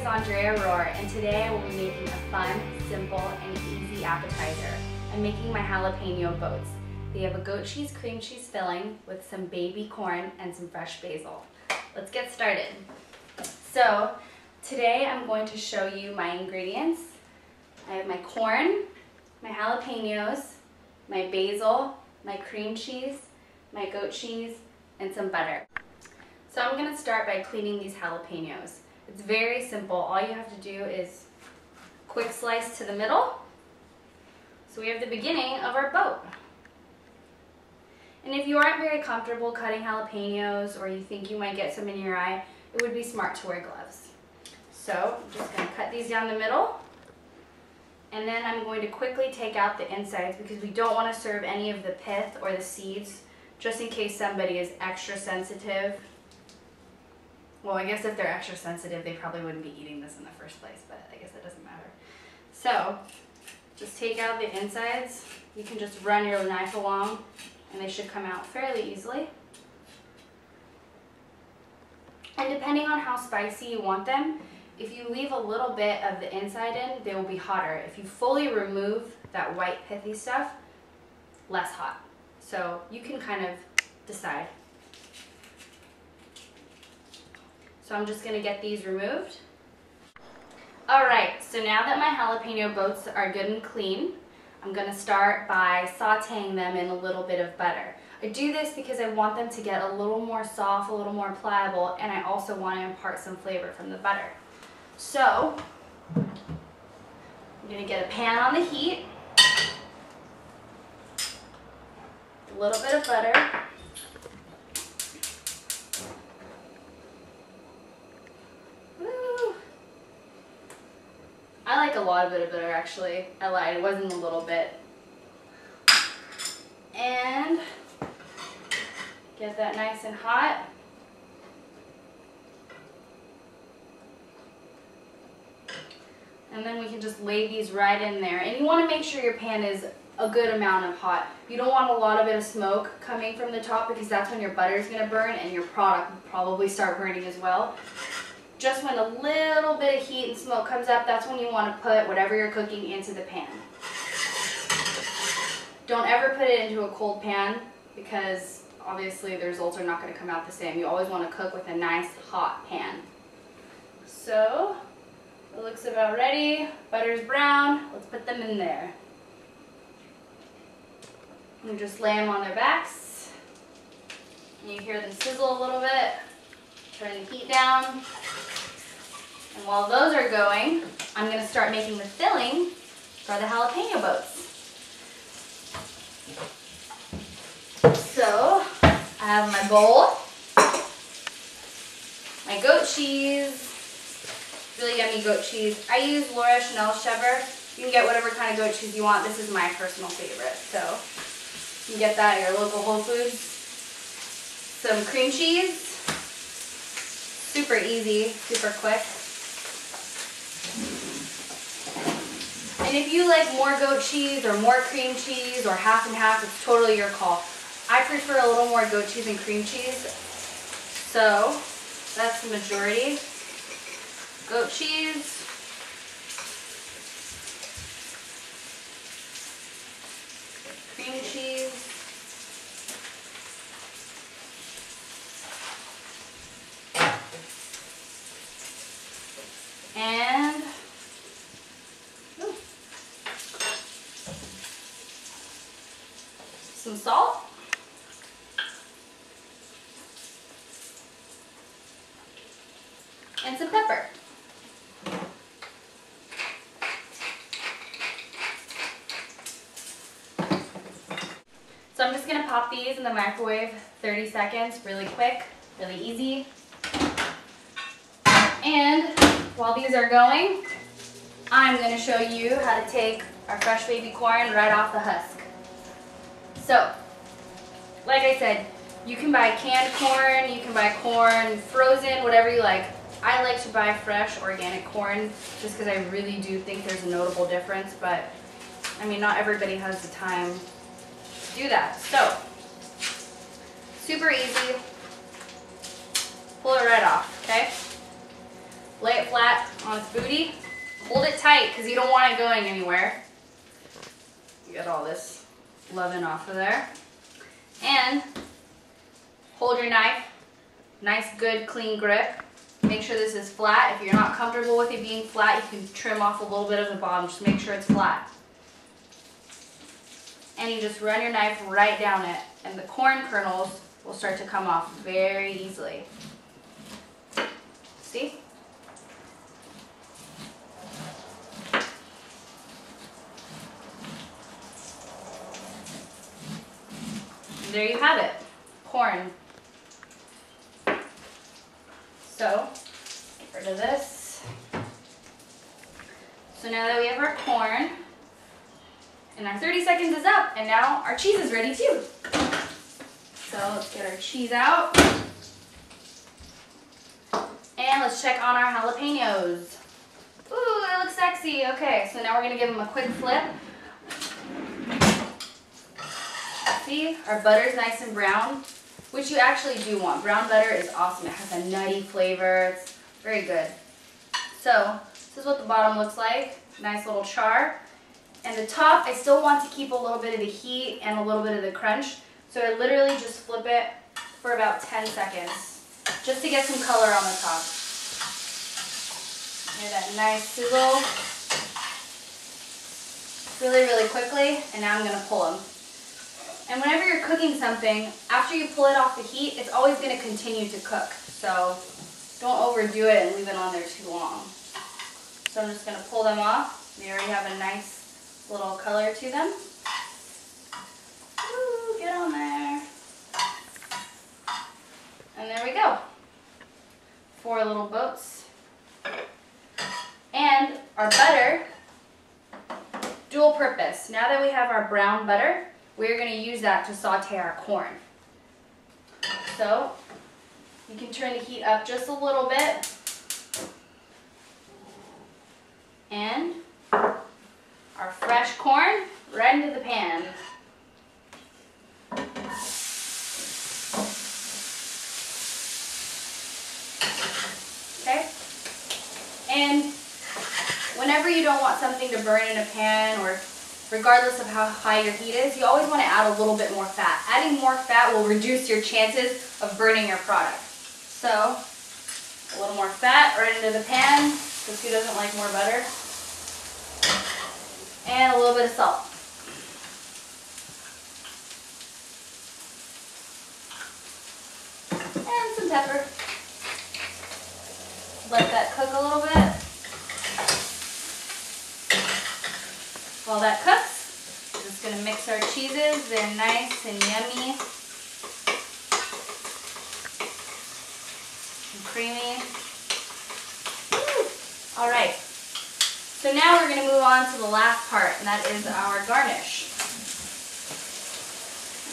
is Andrea and today I will be making a fun, simple, and easy appetizer. I'm making my jalapeno boats. They have a goat cheese cream cheese filling with some baby corn and some fresh basil. Let's get started. So today I'm going to show you my ingredients. I have my corn, my jalapenos, my basil, my cream cheese, my goat cheese, and some butter. So I'm going to start by cleaning these jalapenos. It's very simple. All you have to do is quick slice to the middle. So we have the beginning of our boat. And if you aren't very comfortable cutting jalapenos or you think you might get some in your eye, it would be smart to wear gloves. So I'm just going to cut these down the middle. And then I'm going to quickly take out the insides because we don't want to serve any of the pith or the seeds, just in case somebody is extra sensitive. Well, I guess if they're extra sensitive, they probably wouldn't be eating this in the first place, but I guess that doesn't matter. So just take out the insides. You can just run your knife along and they should come out fairly easily. And depending on how spicy you want them, if you leave a little bit of the inside in, they will be hotter. If you fully remove that white pithy stuff, less hot. So you can kind of decide. So I'm just going to get these removed. Alright, so now that my jalapeno boats are good and clean, I'm going to start by sauteing them in a little bit of butter. I do this because I want them to get a little more soft, a little more pliable, and I also want to impart some flavor from the butter. So I'm going to get a pan on the heat, a little bit of butter, I like a lot of bit of butter actually. I lied, it wasn't a little bit. And get that nice and hot. And then we can just lay these right in there. And you want to make sure your pan is a good amount of hot. You don't want a lot of smoke coming from the top because that's when your butter is going to burn and your product will probably start burning as well. Just when a little bit of heat and smoke comes up, that's when you want to put whatever you're cooking into the pan. Don't ever put it into a cold pan because obviously the results are not going to come out the same. You always want to cook with a nice hot pan. So it looks about ready. Butter's brown. Let's put them in there. And just lay them on their backs. And you hear them sizzle a little bit. Turn the heat down. And while those are going, I'm going to start making the filling for the jalapeno boats. So I have my bowl, my goat cheese, really yummy goat cheese. I use Laura Chanel Cheddar. You can get whatever kind of goat cheese you want. This is my personal favorite. So you can get that at your local Whole Foods. Some cream cheese. Super easy, super quick. And if you like more goat cheese or more cream cheese or half and half, it's totally your call. I prefer a little more goat cheese and cream cheese. So that's the majority. Goat cheese. Cream cheese. And some salt. And some pepper. So I'm just going to pop these in the microwave 30 seconds, really quick, really easy. And while these are going, I'm going to show you how to take our fresh baby corn right off the husk. So, like I said, you can buy canned corn, you can buy corn frozen, whatever you like. I like to buy fresh organic corn just because I really do think there's a notable difference, but I mean, not everybody has the time to do that. So, super easy. Pull it right off, okay? Lay it flat on its booty. Hold it tight because you don't want it going anywhere. Get all this leaven off of there. And hold your knife. Nice, good, clean grip. Make sure this is flat. If you're not comfortable with it being flat, you can trim off a little bit of the bottom. Just make sure it's flat. And you just run your knife right down it, and the corn kernels will start to come off very easily. See? And there you have it, corn. So, get rid of this. So now that we have our corn, and our 30 seconds is up, and now our cheese is ready too. So let's get our cheese out. And let's check on our jalapenos. Ooh, they look sexy. Okay, so now we're gonna give them a quick flip. See, our butter's nice and brown, which you actually do want. Brown butter is awesome. It has a nutty flavor. It's very good. So this is what the bottom looks like. Nice little char. And the top, I still want to keep a little bit of the heat and a little bit of the crunch. So I literally just flip it for about 10 seconds, just to get some color on the top. Hear that nice sizzle. Really, really quickly, and now I'm gonna pull them. And whenever you're cooking something, after you pull it off the heat, it's always gonna continue to cook. So don't overdo it and leave it on there too long. So I'm just gonna pull them off. They already have a nice little color to them. Ooh, get on there. And there we go. 4 little boats. And our butter, dual purpose. Now that we have our brown butter, we're going to use that to saute our corn. So you can turn the heat up just a little bit. And our fresh corn right into the pan. Okay? And whenever you don't want something to burn in a pan, or regardless of how high your heat is, you always want to add a little bit more fat. Adding more fat will reduce your chances of burning your product. So, a little more fat right into the pan, because who doesn't like more butter? And a little bit of salt. And some pepper. Let that cook a little bit. While that cooks, we're just going to mix our cheeses. They're nice and yummy and creamy. Woo! All right. So now we're going to move on to the last part, and that is our garnish.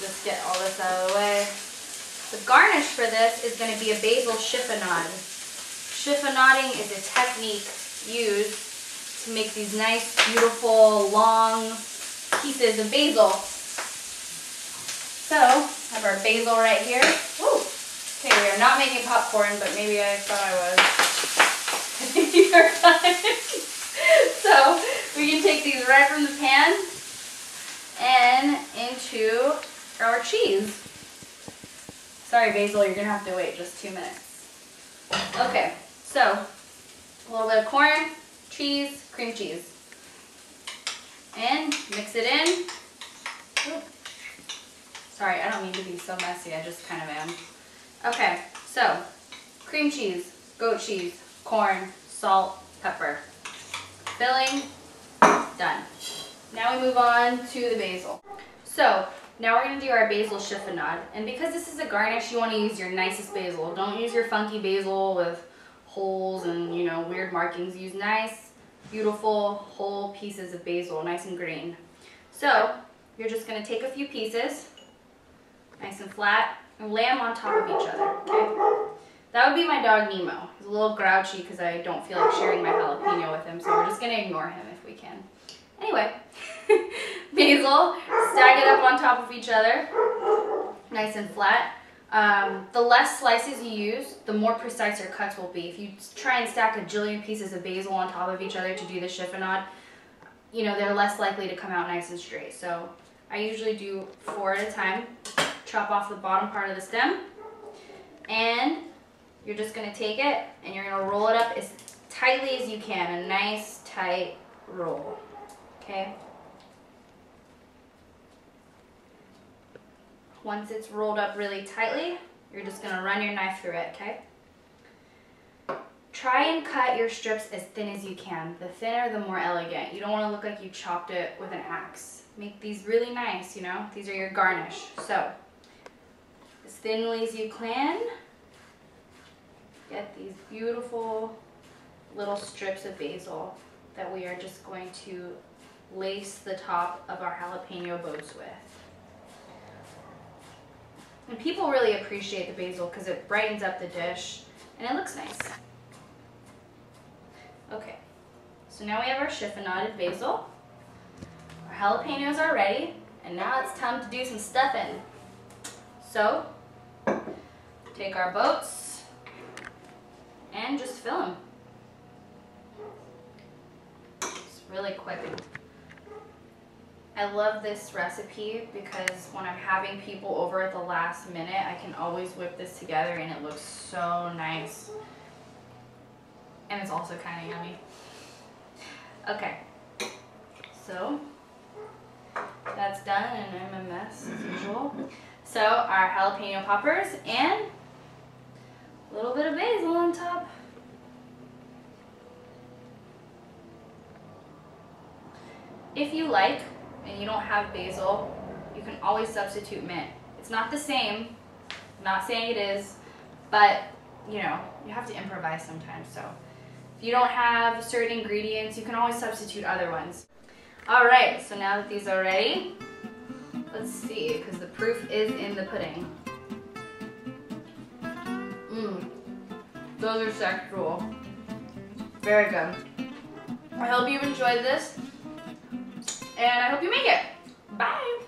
Just get all this out of the way. The garnish for this is going to be a Basil Chiffonade. Chiffonading is a technique used to make these nice, beautiful, long pieces of basil. So, I have our basil right here. Woo! Okay, we are not making popcorn, but maybe I thought I was. I think you are fine. So, we can take these right from the pan and into our cheese. Sorry, Basil, you're going to have to wait just 2 minutes. Okay, so a little bit of corn, cheese, cream cheese. And mix it in. Ooh. Sorry, I don't mean to be so messy, I just kind of am. Okay, so cream cheese, goat cheese, corn, salt, pepper. Filling, done. Now we move on to the basil. So now we're going to do our Basil Chiffonade. And because this is a garnish, you want to use your nicest basil. Don't use your funky basil with holes and, you know, weird markings. Use nice, beautiful, whole pieces of basil, nice and green. So you're just going to take a few pieces, nice and flat, and lay them on top of each other, okay? That would be my dog Nemo. He's a little grouchy because I don't feel like sharing my jalapeno with him, so we're just going to ignore him if we can. Anyway, basil, stack it up on top of each other, nice and flat. The less slices you use, the more precise your cuts will be. If you try and stack a jillion pieces of basil on top of each other to do the chiffonade, you know, they're less likely to come out nice and straight. So I usually do 4 at a time. Chop off the bottom part of the stem, and you're just gonna take it and you're gonna roll it up as tightly as you can, a nice tight roll, okay? Once it's rolled up really tightly, you're just gonna run your knife through it, okay? Try and cut your strips as thin as you can. The thinner, the more elegant. You don't wanna look like you chopped it with an axe. Make these really nice, you know? These are your garnish. So, as thinly as you can, get these beautiful little strips of basil that we are just going to lace the top of our jalapeno boats with. And people really appreciate the basil because it brightens up the dish and it looks nice. Okay, so now we have our chiffonaded basil. Our jalapenos are ready, and now it's time to do some stuffing. So, take our boats and just fill them. It's really quick. I love this recipe because when I'm having people over at the last minute, I can always whip this together and it looks so nice. And it's also kind of yummy. Okay, so that's done and I'm a mess as usual. So our jalapeno poppers and a little bit of basil on top. If you like, and you don't have basil, you can always substitute mint. It's not the same, I'm not saying it is, but you know, you have to improvise sometimes. So if you don't have certain ingredients, you can always substitute other ones. All right, so now that these are ready, let's see, because the proof is in the pudding. Those are sexual. Very good. I hope you enjoyed this, and I hope you make it. Bye.